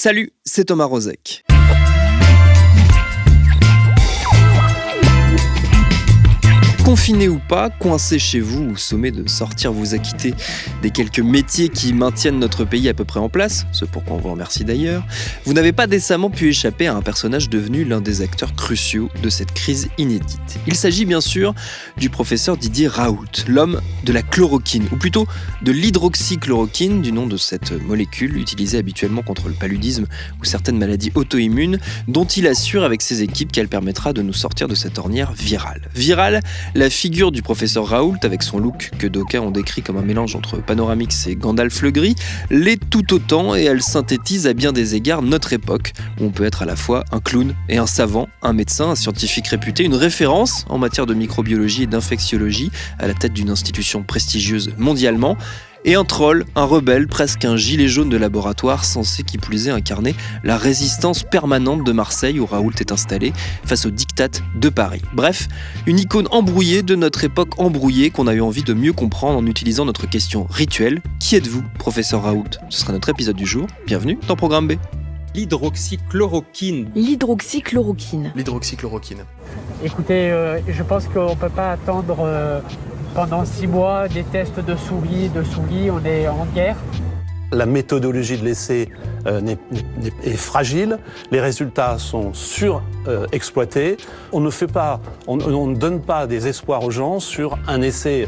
Salut, c'est Thomas Rozek. Confiné ou pas, coincé chez vous ou sommé de sortir vous acquitter des quelques métiers qui maintiennent notre pays à peu près en place, ce pourquoi on vous remercie d'ailleurs, vous n'avez pas décemment pu échapper à un personnage devenu l'un des acteurs cruciaux de cette crise inédite. Il s'agit bien sûr du professeur Didier Raoult, l'homme de la chloroquine, ou plutôt de l'hydroxychloroquine, du nom de cette molécule utilisée habituellement contre le paludisme ou certaines maladies auto-immunes, dont il assure avec ses équipes qu'elle permettra de nous sortir de cette ornière virale. Virale, la figure du professeur Raoult, avec son look que d'aucuns ont décrit comme un mélange entre Panoramix et Gandalf le Gris, l'est tout autant et elle synthétise à bien des égards notre époque, où on peut être à la fois un clown et un savant, un médecin, un scientifique réputé, une référence en matière de microbiologie et d'infectiologie à la tête d'une institution prestigieuse mondialement, et un troll, un rebelle, presque un gilet jaune de laboratoire censé qui plus est incarner la résistance permanente de Marseille où Raoult est installé face aux diktats de Paris. Bref, une icône embrouillée de notre époque embrouillée qu'on a eu envie de mieux comprendre en utilisant notre question rituelle. Qui êtes-vous, professeur Raoult ? Ce sera notre épisode du jour. Bienvenue dans Programme B. L'hydroxychloroquine. Écoutez, je pense qu'on ne peut pas attendre pendant 6 mois des tests de souris, on est en guerre. La méthodologie de l'essai est fragile, les résultats sont surexploités. On ne donne pas des espoirs aux gens sur un essai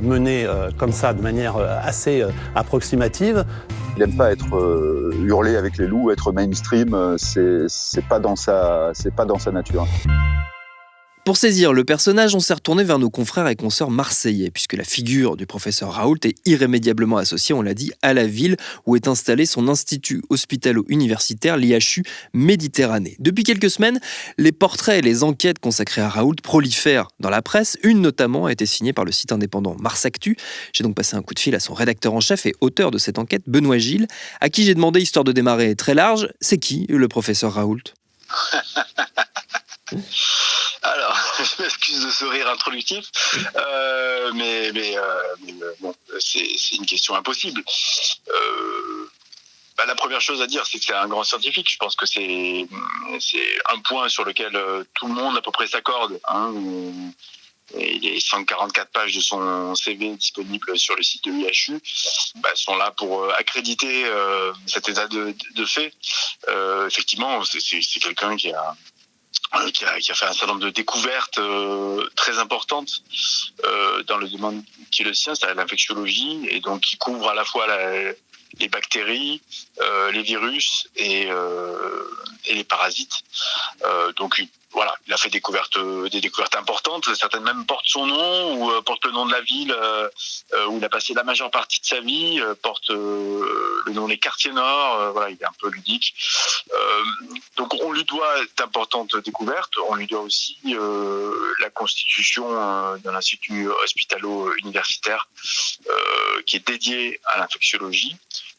mené comme ça de manière assez approximative. Il n'aime pas être hurlé avec les loups, être mainstream, c'est pas dans sa nature. Pour saisir le personnage, on s'est retourné vers nos confrères et consoeurs marseillais, puisque la figure du professeur Raoult est irrémédiablement associée, on l'a dit, à la ville où est installé son institut hospitalo-universitaire, l'IHU Méditerranée. Depuis quelques semaines, les portraits et les enquêtes consacrées à Raoult prolifèrent dans la presse. Une notamment a été signée par le site indépendant Marsactu. J'ai donc passé un coup de fil à son rédacteur en chef et auteur de cette enquête, Benoît Gilles, à qui j'ai demandé, histoire de démarrer très large, c'est qui le professeur Raoult ? Alors, je m'excuse de ce rire introductif, mais bon, c'est une question impossible. La première chose à dire, c'est que c'est un grand scientifique. Je pense que c'est un point sur lequel tout le monde à peu près s'accorde. Et les 144 pages de son CV disponibles sur le site de l'IHU sont là pour accréditer cet état de fait. Effectivement, c'est quelqu'un qui a fait un certain nombre de découvertes très importantes dans le domaine qui est le sien, c'est l'infectiologie, et donc qui couvre à la fois les bactéries, les virus et les parasites. Donc voilà, il a fait des découvertes importantes. Certaines même portent son nom ou portent le nom de la ville où il a passé la majeure partie de sa vie, portent le nom des quartiers nord. Voilà, il est un peu ludique. Donc on lui doit d'importantes découvertes. On lui doit aussi la constitution d'un institut hospitalo-universitaire qui est dédié à l'infectiologie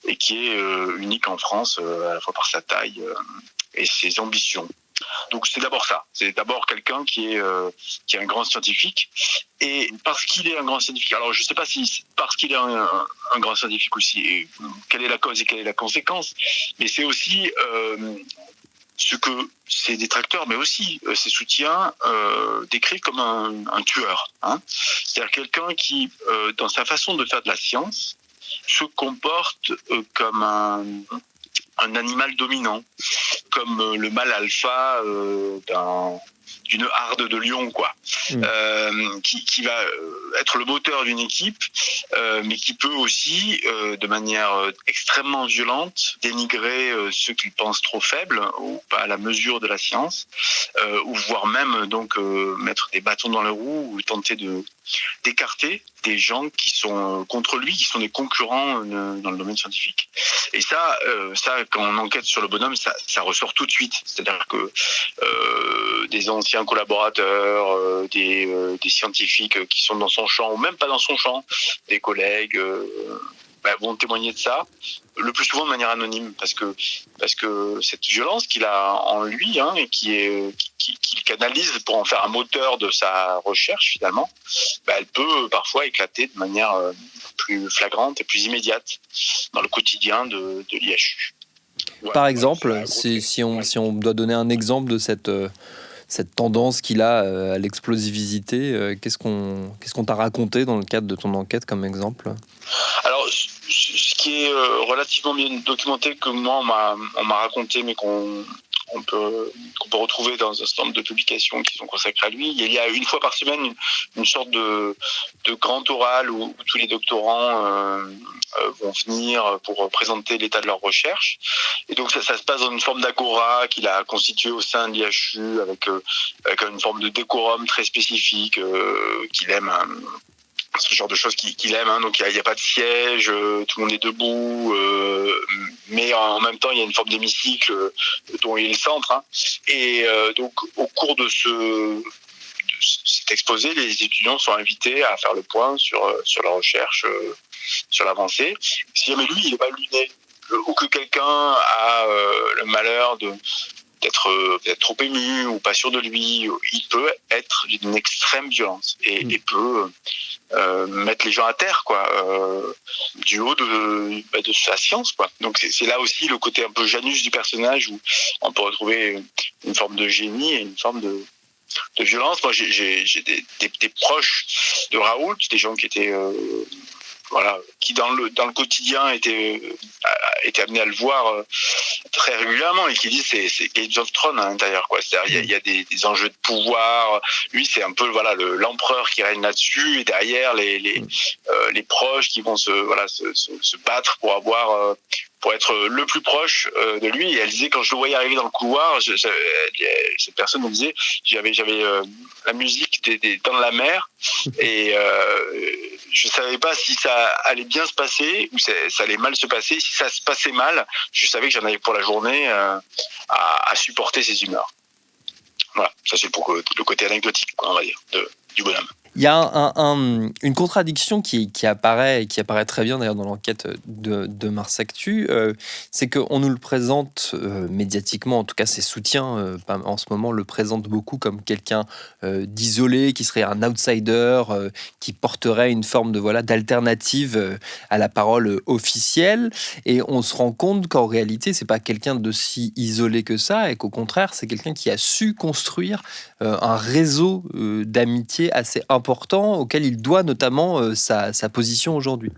et qui est unique en France, à la fois par sa taille et ses ambitions. Donc c'est d'abord ça, c'est d'abord quelqu'un qui est un grand scientifique, et parce qu'il est un grand scientifique, alors je ne sais pas si parce qu'il est un grand scientifique aussi, et quelle est la cause et quelle est la conséquence, mais c'est aussi ce que ses détracteurs, mais aussi ses soutiens, décrivent comme un tueur. C'est-à-dire quelqu'un qui, dans sa façon de faire de la science, se comporte comme un animal dominant, comme le mâle alpha d'une harde de lions, quoi, qui va être le moteur d'une équipe, mais qui peut aussi, de manière extrêmement violente, dénigrer ceux qu'il pense trop faibles ou pas à la mesure de la science, ou voire même donc mettre des bâtons dans les roues ou tenter d'écarter des gens qui sont contre lui, qui sont des concurrents dans le domaine scientifique. Et ça, quand on enquête sur le bonhomme, ça ressort tout de suite. C'est-à-dire que des anciens collaborateurs, des scientifiques qui sont dans son champ, ou même pas dans son champ, des collègues vont témoigner de ça, le plus souvent de manière anonyme, parce que cette violence qu'il a en lui, et qu'il canalise pour en faire un moteur de sa recherche finalement, elle peut parfois éclater de manière plus flagrante et plus immédiate dans le quotidien de l'IHU. Par exemple, si on doit donner un exemple de cette tendance qu'il a à l'explosivité, qu'est-ce qu'on t'a raconté dans le cadre de ton enquête comme exemple ? Alors, ce qui est relativement bien documenté, que moi on m'a raconté, mais qu'on peut retrouver dans un certain nombre de publications qui sont consacrées à lui. Il y a une fois par semaine une sorte de grand oral où tous les doctorants vont venir pour présenter l'état de leur recherche. Et donc ça se passe dans une forme d'agora qu'il a constituée au sein de l'IHU avec une forme de décorum très spécifique qu'il aime. Ce genre de choses qu'il aime, hein. Donc il y a pas de siège, tout le monde est debout, mais en même temps il y a une forme d'hémicycle dont il est le centre, hein. Et donc au cours de cet exposé, les étudiants sont invités à faire le point sur la recherche, sur l'avancée. Si jamais lui il n'est pas luné, ou que quelqu'un a le malheur d'être peut-être trop ému ou pas sûr de lui, il peut être d'une extrême violence et peut mettre les gens à terre, quoi, du haut de sa science, quoi. Donc c'est là aussi le côté un peu Janus du personnage, où on peut retrouver une forme de génie et une forme de violence. Moi j'ai des proches de Raoult, des gens qui étaient qui dans le quotidien étaient amenés à le voir très régulièrement, et qui disent c'est Game of Thrones à l'intérieur, quoi. C'est-à-dire il y a des enjeux de pouvoir. Lui c'est un peu l'empereur qui règne là-dessus, et derrière les proches qui vont se battre pour être le plus proche de lui. Et elle disait, quand je le voyais arriver dans le couloir, cette personne me disait, j'avais la musique des Dents de la Mer, et je savais pas si ça allait bien se passer ou ça allait mal se passer. Si ça se passait mal, je savais que j'en avais pour la journée à supporter ses humeurs. Voilà, ça c'est pour le côté anecdotique, quoi, on va dire, du bonhomme. Il y a une contradiction qui apparaît, et qui apparaît très bien d'ailleurs dans l'enquête de Mars Actu, c'est qu'on nous le présente médiatiquement, en tout cas ses soutiens en ce moment le présentent beaucoup comme quelqu'un d'isolé, qui serait un outsider, qui porterait une forme d'alternative à la parole officielle, et on se rend compte qu'en réalité c'est pas quelqu'un de si isolé que ça, et qu'au contraire c'est quelqu'un qui a su construire un réseau d'amitié assez important, auquel il doit notamment sa position aujourd'hui.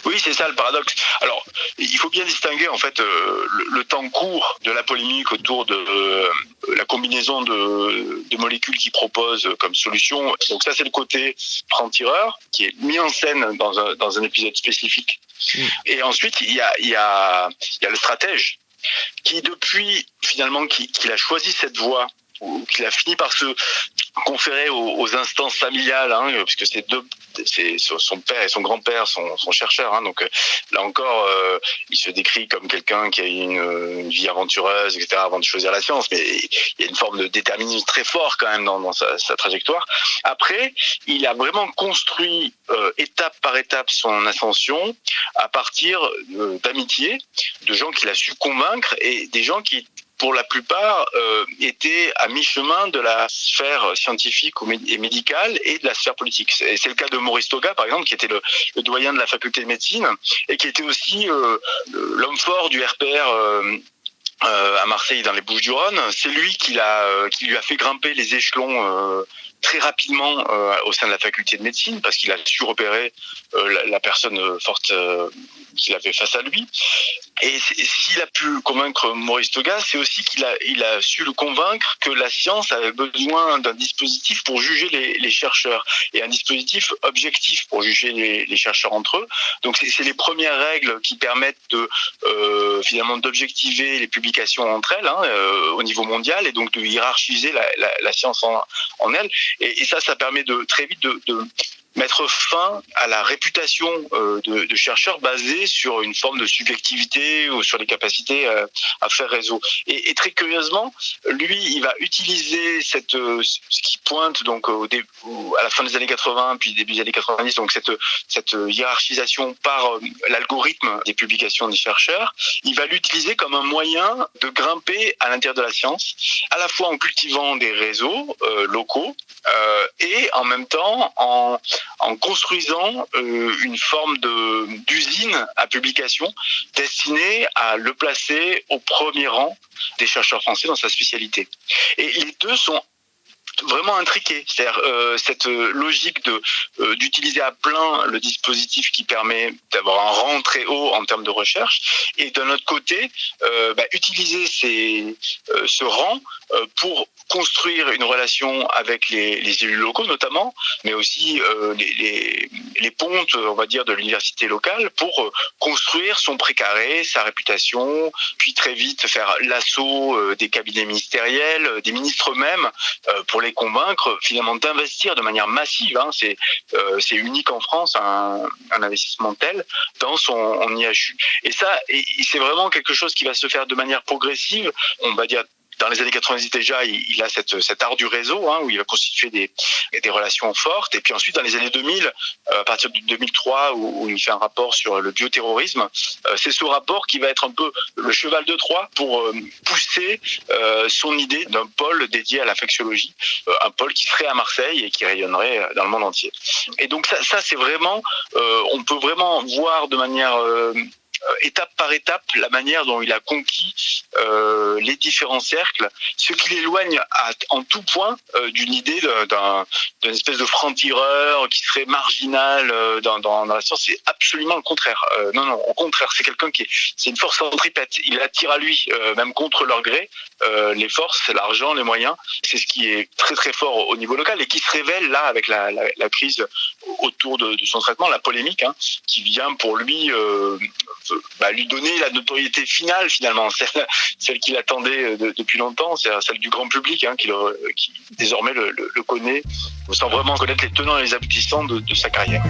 Oui, c'est ça le paradoxe. Alors, il faut bien distinguer en fait le temps court de la polémique autour de la combinaison de molécules qu'il propose comme solution. Donc ça, c'est le côté franc-tireur qui est mis en scène dans un épisode spécifique. Et ensuite, il y a le stratège qui, depuis finalement qu'il a choisi cette voie, ou qu'il a fini par se conférer aux instances familiales, hein, puisque c'est son père et son grand-père sont chercheurs, hein, donc là encore il se décrit comme quelqu'un qui a une vie aventureuse, etc., avant de choisir la science, mais il y a une forme de déterminisme très fort quand même dans sa trajectoire. Après, il a vraiment construit étape par étape son ascension à partir d'amitié, de gens qu'il a su convaincre, et des gens qui, pour la plupart, étaient à mi-chemin de la sphère scientifique et médicale et de la sphère politique. C'est le cas de Maurice Toga, par exemple, qui était le doyen de la faculté de médecine, et qui était aussi l'homme fort du RPR à Marseille, dans les Bouches-du-Rhône. C'est lui qui lui a fait grimper les échelons très rapidement au sein de la faculté de médecine, parce qu'il a su repérer la personne forte qu'il avait face à lui. Et s'il a pu convaincre Maurice Toga, c'est aussi qu'il a su le convaincre que la science avait besoin d'un dispositif pour juger les chercheurs, et un dispositif objectif pour juger les chercheurs entre eux. Donc c'est les premières règles qui permettent finalement d'objectiver les publications entre elles, hein, au niveau mondial, et donc de hiérarchiser la science en elle. Et ça permet très vite de mettre fin à la réputation de chercheurs basée sur une forme de subjectivité ou sur les capacités à faire réseau. Et très curieusement, lui, il va utiliser ce qui pointe donc à la fin des années 80 puis début des années 90, donc cette hiérarchisation par l'algorithme des publications des chercheurs. Il va l'utiliser comme un moyen de grimper à l'intérieur de la science, à la fois en cultivant des réseaux locaux et en même temps en en construisant une forme d'usine à publication destinée à le placer au premier rang des chercheurs français dans sa spécialité. Et les deux sont vraiment intriqué, c'est-à-dire cette logique d'utiliser à plein le dispositif qui permet d'avoir un rang très haut en termes de recherche, et d'un autre côté utiliser ce rang pour construire une relation avec les élus locaux notamment, mais aussi les pontes, on va dire, de l'université locale pour construire son précaré, sa réputation, puis très vite faire l'assaut des cabinets ministériels, des ministres eux-mêmes, pour les convaincre finalement d'investir de manière massive. C'est unique en France, un investissement tel dans son IHU. Et ça, c'est vraiment quelque chose qui va se faire de manière progressive. On va dire dans les années 90 déjà, il a cet art du réseau, où il va constituer des relations fortes. Et puis ensuite, dans les années 2000, à partir de 2003, où il fait un rapport sur le bioterrorisme, c'est ce rapport qui va être un peu le cheval de Troie pour pousser son idée d'un pôle dédié à l'infectiologie, un pôle qui serait à Marseille et qui rayonnerait dans le monde entier. Et donc ça c'est vraiment, on peut vraiment voir de manière étape par étape la manière dont il a conquis les différents cercles, ce qui l'éloigne en tout point d'une idée d'une espèce de franc-tireur qui serait marginal dans la science. C'est absolument le contraire. Non, au contraire, c'est quelqu'un c'est une force centripète. Il attire à lui, même contre leur gré, les forces, l'argent, les moyens. C'est ce qui est très très fort au niveau local et qui se révèle là avec la crise autour de son traitement, la polémique, qui vient pour lui lui donner la notoriété finale finalement, celle qu'il attendait depuis longtemps, c'est celle du grand public qui désormais le connaît sans vraiment connaître les tenants et les aboutissants de sa carrière.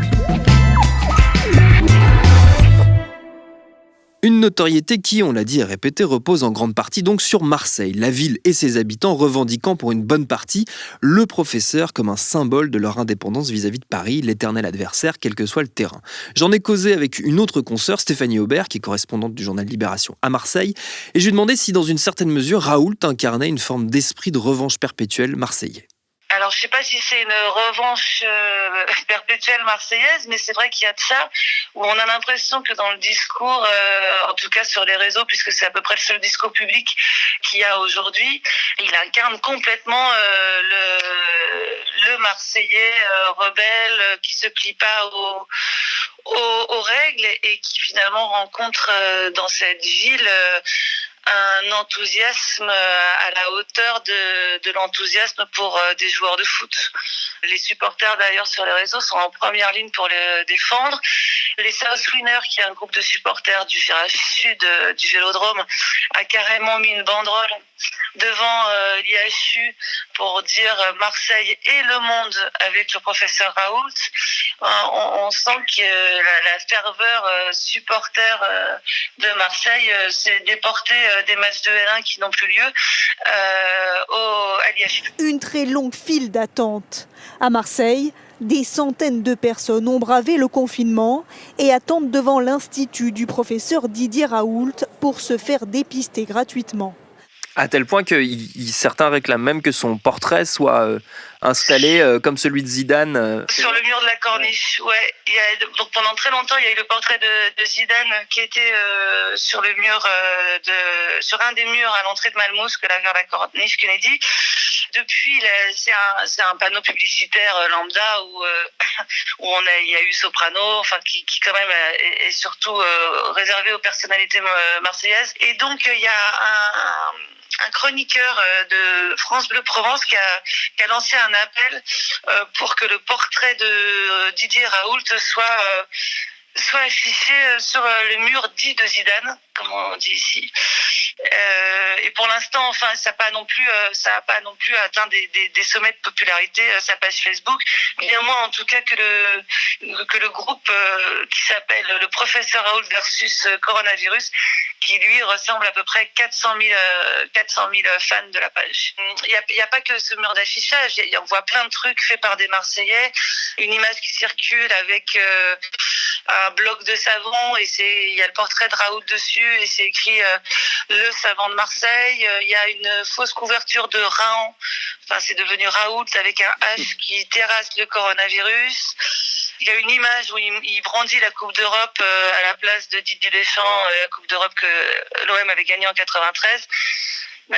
Une notoriété qui, on l'a dit et répété, repose en grande partie donc sur Marseille, la ville et ses habitants revendiquant pour une bonne partie le professeur comme un symbole de leur indépendance vis-à-vis de Paris, l'éternel adversaire, quel que soit le terrain. J'en ai causé avec une autre consoeur, Stéphanie Aubert, qui est correspondante du journal Libération à Marseille, et je lui ai demandé si dans une certaine mesure, Raoult incarnait une forme d'esprit de revanche perpétuelle marseillais. Alors, je sais pas si c'est une revanche perpétuelle marseillaise, mais c'est vrai qu'il y a de ça, où on a l'impression que dans le discours, en tout cas sur les réseaux, puisque c'est à peu près le seul discours public qu'il y a aujourd'hui, il incarne complètement le Marseillais rebelle qui se plie pas aux règles et qui finalement rencontre dans cette ville un enthousiasme à la hauteur de l'enthousiasme pour des joueurs de foot. Les supporters d'ailleurs sur les réseaux sont en première ligne pour le défendre. Les South Winners, qui est un groupe de supporters du virage sud du Vélodrome, a carrément mis une banderole devant l'IHU pour dire Marseille et le monde avec le professeur Raoult. On sent que la ferveur supporter de Marseille s'est déportée des matchs de L1 qui n'ont plus lieu à l'IHU. Une très longue file d'attente. À Marseille, des centaines de personnes ont bravé le confinement et attendent devant l'institut du professeur Didier Raoult pour se faire dépister gratuitement. À tel point que certains réclament même que son portrait soit installé comme celui de Zidane. Sur le mur de la Corniche, ouais. Donc pendant très longtemps, il y a eu le portrait de Zidane qui était sur le mur sur un des murs à l'entrée de Malmous, que la vers la Corniche Kennedy. Depuis, c'est un panneau publicitaire lambda où il y a eu Soprano, qui quand même est surtout réservé aux personnalités marseillaises. Et donc il y a un chroniqueur de France Bleu Provence qui a lancé un appel pour que le portrait de Didier Raoult soit affiché sur le mur dit de Zidane, comme on dit ici. Et pour l'instant, ça n'a pas non plus atteint des sommets de popularité, sa page Facebook. Bien moins en tout cas que le groupe qui s'appelle le professeur Raoult versus coronavirus, qui lui ressemble à peu près 400 000 fans de la page. Il y a pas que ce mur d'affichage, on voit plein de trucs faits par des Marseillais, une image qui circule avec un bloc de savon et il y a le portrait de Raoult dessus et c'est écrit le savant de Marseille. Il y a une fausse couverture de Raon Enfin, c'est devenu Raoult avec un H qui terrasse le coronavirus. Il y a une image où il brandit la Coupe d'Europe à la place de Didier Deschamps, la Coupe d'Europe que l'OM avait gagnée en 93.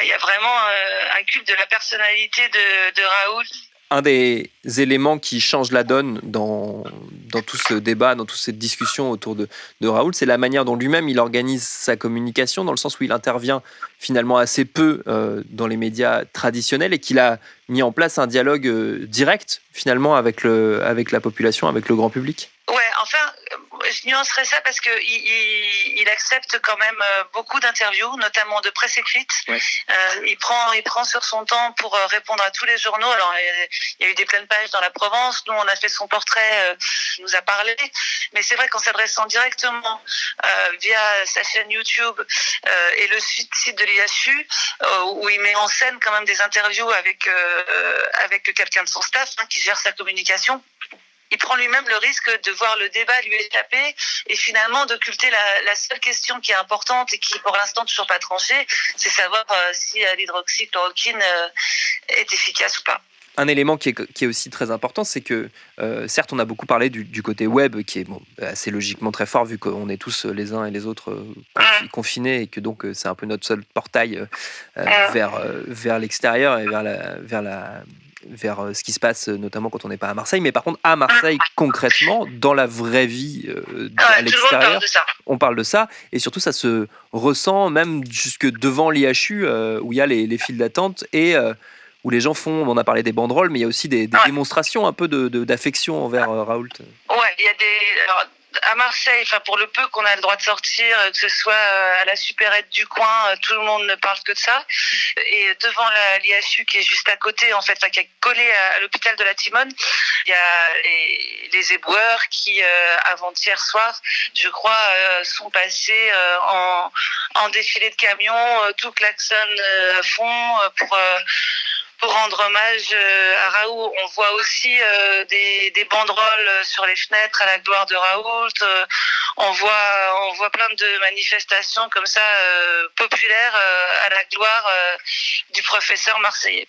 Il y a vraiment un culte de la personnalité de Raoult. Un des éléments qui change la donne dans tout ce débat, dans toute cette discussion autour de Raoult, c'est la manière dont lui-même il organise sa communication, dans le sens où il intervient finalement assez peu dans les médias traditionnels et qu'il a mis en place un dialogue direct finalement avec la population, avec le grand public. Ouais, enfin, je nuancerais ça parce que il accepte quand même beaucoup d'interviews, notamment de presse écrite. Ouais. Il prend sur son temps pour répondre à tous les journaux. Alors, il y a eu des pleines pages dans la Provence. Nous, on a fait son portrait, il nous a parlé. Mais c'est vrai qu'en s'adressant directement via sa chaîne YouTube et le site de l'IHU, où il met en scène quand même des interviews avec quelqu'un de son staff qui gère sa communication. Il prend lui-même le risque de voir le débat lui échapper et finalement d'occulter la seule question qui est importante et qui, pour l'instant, toujours pas tranchée, c'est savoir si l'hydroxychloroquine est efficace ou pas. Un élément qui est aussi très important, c'est que certes, on a beaucoup parlé du côté web, qui est assez logiquement très fort, vu qu'on est tous les uns et les autres confinés, et que donc c'est un peu notre seul portail vers l'extérieur et vers ce qui se passe, notamment quand on n'est pas à Marseille. Mais par contre, à Marseille, concrètement, dans la vraie vie, à l'extérieur, on parle de ça. Et surtout, ça se ressent même jusque devant l'IHU, où il y a les files d'attente et où les gens font, on a parlé des banderoles, mais il y a aussi des démonstrations un peu d'affection envers Raoult. Ouais, il y a alors, à Marseille, enfin pour le peu qu'on a le droit de sortir, que ce soit à la supérette du coin, tout le monde ne parle que de ça. Et devant l'IHU qui est juste à côté, en fait, qui est collé à l'hôpital de la Timone, il y a les éboueurs qui, avant-hier soir, je crois, sont passés en défilé de camions, tout klaxonne à fond pour rendre hommage à Raoult. On voit aussi des banderoles sur les fenêtres à la gloire de Raoult. On voit plein de manifestations comme ça populaires à la gloire du professeur marseillais.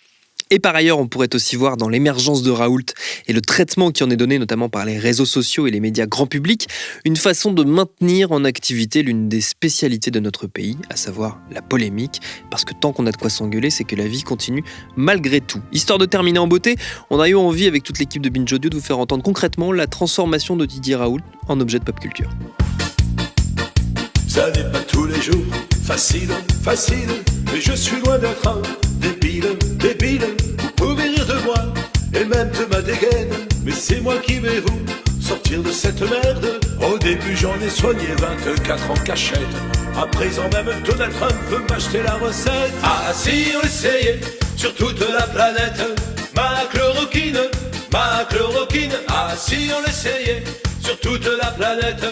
Et par ailleurs, on pourrait aussi voir dans l'émergence de Raoult et le traitement qui en est donné notamment par les réseaux sociaux et les médias grand public, une façon de maintenir en activité l'une des spécialités de notre pays, à savoir la polémique, parce que tant qu'on a de quoi s'engueuler, c'est que la vie continue malgré tout. Histoire de terminer en beauté, on a eu envie avec toute l'équipe de Binge Audio de vous faire entendre concrètement la transformation de Didier Raoult en objet de pop culture. Ça n'est pas tous les jours facile, mais je suis loin d'être un débile. Vous pouvez rire de moi et même de ma dégaine, mais c'est moi qui vais vous sortir de cette merde. Au début j'en ai soigné 24 en cachette. À présent même Donald Trump veut m'acheter la recette. Ah si on essayait sur toute la planète, ma chloroquine. Ah si on essayait sur toute la planète,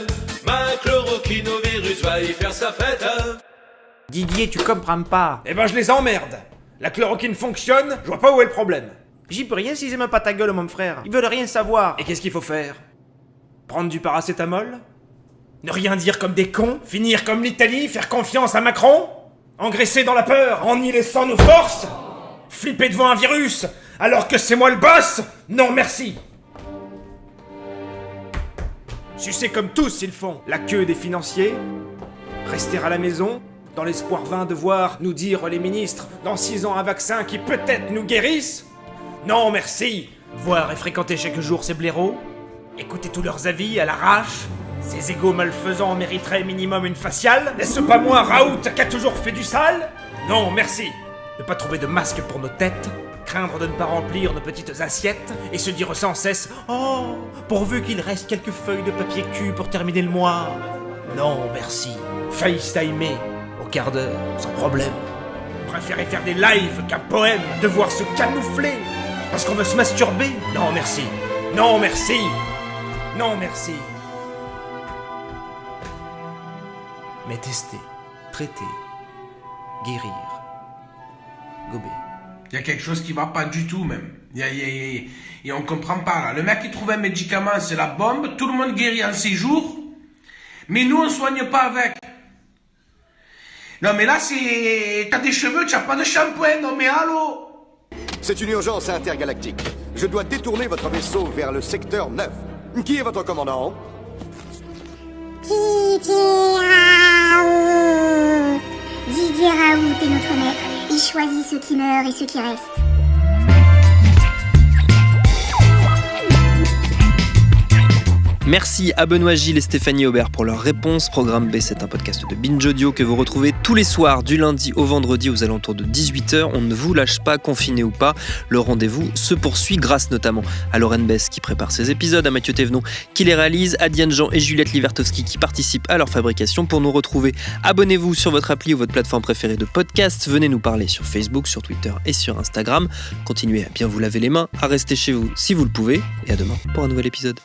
ma chloroquine au virus va y faire sa fête. Didier, tu comprends pas. Eh ben je les emmerde. La chloroquine fonctionne, je vois pas où est le problème. J'y peux rien s'ils aiment pas ta gueule, mon frère. Ils veulent rien savoir. Et qu'est-ce qu'il faut faire? Prendre du paracétamol? Ne rien dire comme des cons? Finir comme l'Italie? Faire confiance à Macron? Engraisser dans la peur en y laissant nos forces? Flipper devant un virus alors que c'est moi le boss? Non merci. Sucer comme tous ils font la queue des financiers? Rester à la maison? Dans l'espoir vain de voir nous dire les ministres dans 6 ans un vaccin qui peut-être nous guérisse? Non merci. Voir et fréquenter chaque jour ces blaireaux? Écouter tous leurs avis à l'arrache? Ces égaux malfaisants mériteraient minimum une faciale? N'est-ce pas moi, Raoult, qui a toujours fait du sale? Non merci. Ne pas trouver de masque pour nos têtes? Craindre de ne pas remplir nos petites assiettes? Et se dire sans cesse « Oh, pourvu qu'il reste quelques feuilles de papier cul pour terminer le mois ?» Non merci. FaceTimer au quart d'heure, sans problème. Préférer faire des lives qu'un poème, devoir se camoufler parce qu'on veut se masturber? Non merci. Non merci. Non merci. Mais tester, traiter, guérir, gober. Il y a quelque chose qui va pas du tout même. Et on comprend pas là. Le mec qui trouve un médicament, c'est la bombe. Tout le monde guérit en 6 jours. Mais nous, on soigne pas avec. Non mais là, c'est... T'as des cheveux, t'as pas de shampoing. Non mais allô. C'est une urgence intergalactique. Je dois détourner votre vaisseau vers le secteur 9. Qui est votre commandant? Didier Raoult est notre maître. Il choisit ceux qui meurent et ceux qui restent. Merci à Benoît Gilles et Stéphanie Aubert pour leurs réponses. Programme B, c'est un podcast de Binge Audio que vous retrouvez tous les soirs du lundi au vendredi aux alentours de 18h. On ne vous lâche pas, confiné ou pas. Le rendez-vous se poursuit grâce notamment à Lorraine Bess qui prépare ces épisodes, à Mathieu Thévenon qui les réalise, à Diane Jean et Juliette Livertowski qui participent à leur fabrication. Pour nous retrouver, abonnez-vous sur votre appli ou votre plateforme préférée de podcast. Venez nous parler sur Facebook, sur Twitter et sur Instagram. Continuez à bien vous laver les mains, à rester chez vous si vous le pouvez. Et à demain pour un nouvel épisode.